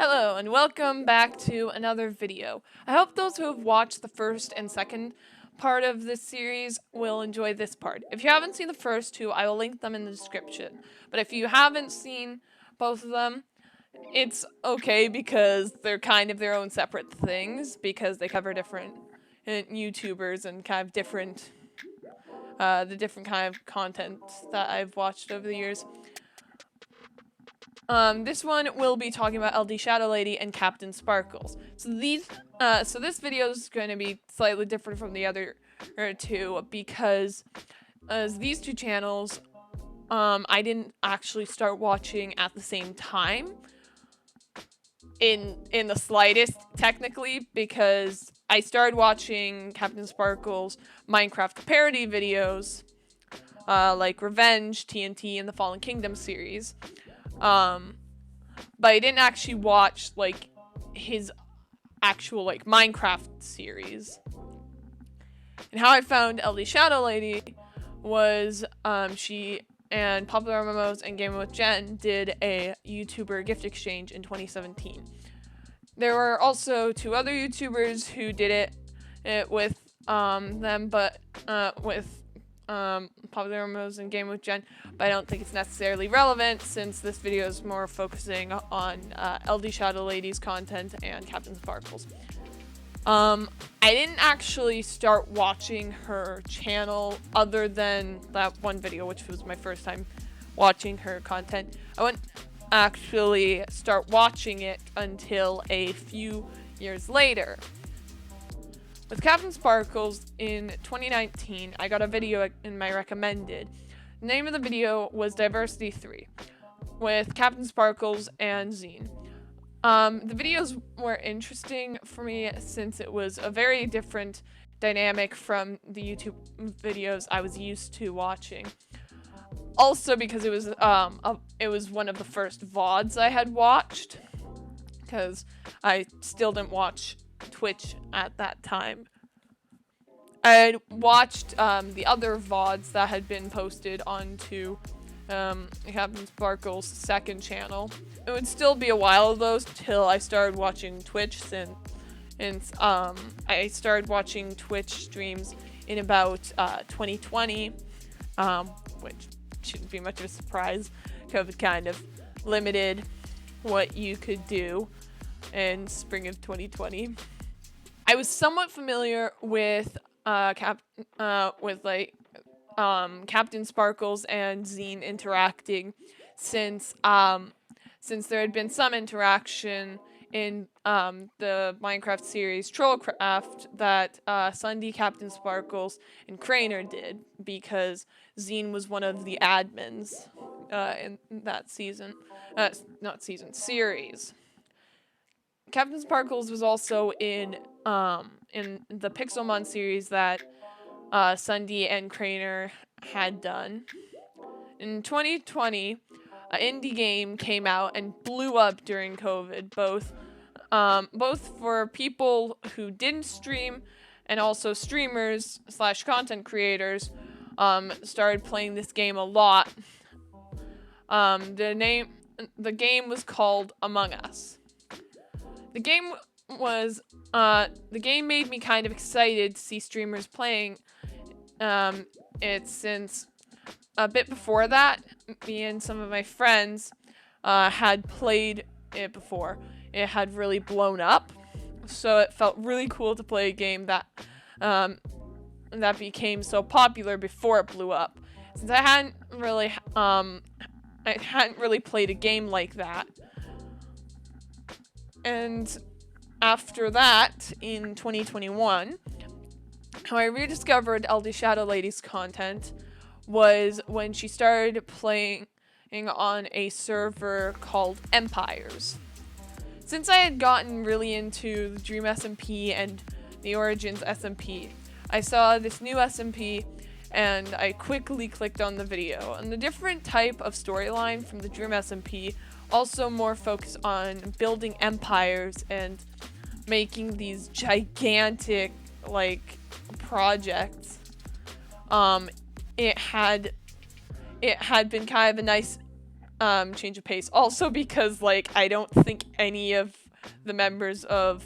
Hello and welcome back to another video. I hope those who have watched the first and second part of this series will enjoy this part. If you haven't seen the first two, I will link them in the description. But if you haven't seen both of them, it's okay because they're kind of their own separate things because they cover different YouTubers and kind of different the different kind of content that I've watched over the years. This one will be talking about LDShadowlady and CaptainSparklez. So this video is going to be slightly different from the other two because as these two channels, I didn't actually start watching at the same time in the slightest, technically, because I started watching CaptainSparklez Minecraft parody videos, like Revenge, TNT, and the Fallen Kingdom series. But I didn't actually watch, like, his actual, like, Minecraft series. And how I found LDShadowlady was, she and Popular MMOs and Gaming with Jen did a YouTuber gift exchange in 2017. There were also two other YouTubers who did it with, them, but, with Popular MMOs and Game with Jen, but I don't think it's necessarily relevant since this video is more focusing on LDShadowlady's content and CaptainSparklez. I didn't actually start watching her channel other than that one video, which was my first time watching her content. I wouldn't actually start watching it until a few years later. With CaptainSparklez in 2019, I got a video in my recommended. The name of the video was Diversity 3 with CaptainSparklez and Zine. The videos were interesting for me since it was a very different dynamic from the YouTube videos I was used to watching. Also because it was one of the first VODs I had watched, because I still didn't watch Twitch at that time. I watched the other VODs that had been posted onto CaptainSparklez's second channel. It would still be a while though till I started watching Twitch since I started watching Twitch streams in about 2020, which shouldn't be much of a surprise. COVID kind of limited what you could do in spring of 2020. I was somewhat familiar with CaptainSparklez and Zine interacting since there had been some interaction in the Minecraft series Trollcraft that Sunday, CaptainSparklez, and Craner did because Zine was one of the admins in that series. CaptainSparklez was also in the Pixelmon series that Sunday and Craner had done. In 2020, an indie game came out and blew up during COVID, both for people who didn't stream and also streamers / content creators started playing this game a lot. The game was called Among Us. The game made me kind of excited to see streamers playing it since a bit before that, me and some of my friends had played it before. It had really blown up, so it felt really cool to play a game that became so popular before it blew up. Since I hadn't really played a game like that. And after that, in 2021, how I rediscovered LDShadowlady's content was when she started playing on a server called Empires. Since I had gotten really into the Dream SMP and the Origins SMP, I saw this new SMP and I quickly clicked on the video. And the different type of storyline from the Dream SMP also more focused on building empires and making these gigantic, like, projects. It had been kind of a nice change of pace. Also because, like, I don't think any of the members of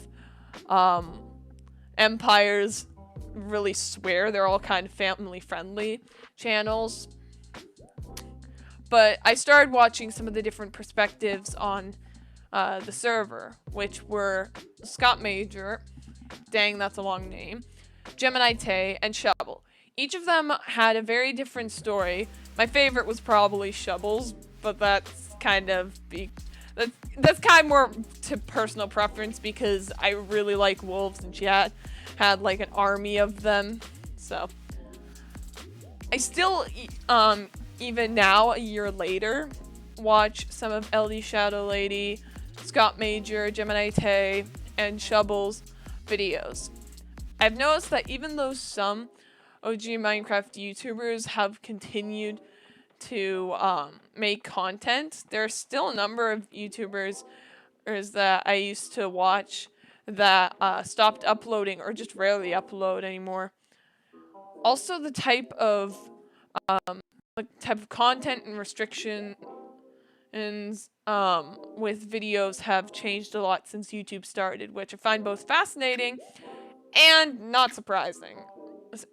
Empires really swear. They're all kind of family-friendly channels. But I started watching some of the different perspectives on the server, which were Scott Major, dang, that's a long name, Gemini Tay, and Shovel. Each of them had a very different story. My favorite was probably Shovel's, but that's kind of that's kind of more to personal preference because I really like wolves, and she had like an army of them. So I still even now, a year later, watch some of LDShadowlady, Scott Major, Gemini Tay, and Shovel's videos. I've noticed that even though some OG Minecraft YouTubers have continued to make content, there are still a number of YouTubers that I used to watch that stopped uploading or just rarely upload anymore. Also, the type of content and restriction and with videos have changed a lot since YouTube started, which I find both fascinating and not surprising.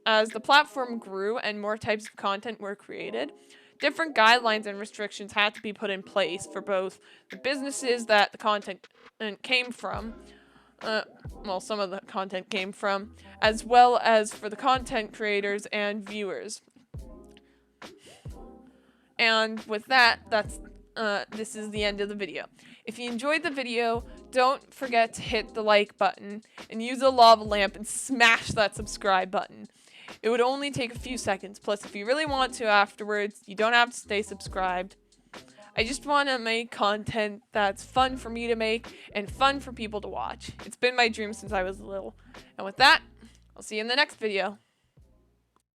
As the platform grew and more types of content were created, different guidelines and restrictions had to be put in place for both the businesses that the content came from, well, some of the content came from, as well as for the content creators and viewers. And with that, this is the end of the video. If you enjoyed the video, don't forget to hit the like button and use a lava lamp and smash that subscribe button. It would only take a few seconds. Plus, if you really want to afterwards, you don't have to stay subscribed. I just want to make content that's fun for me to make and fun for people to watch. It's been my dream since I was little. And with that, I'll see you in the next video.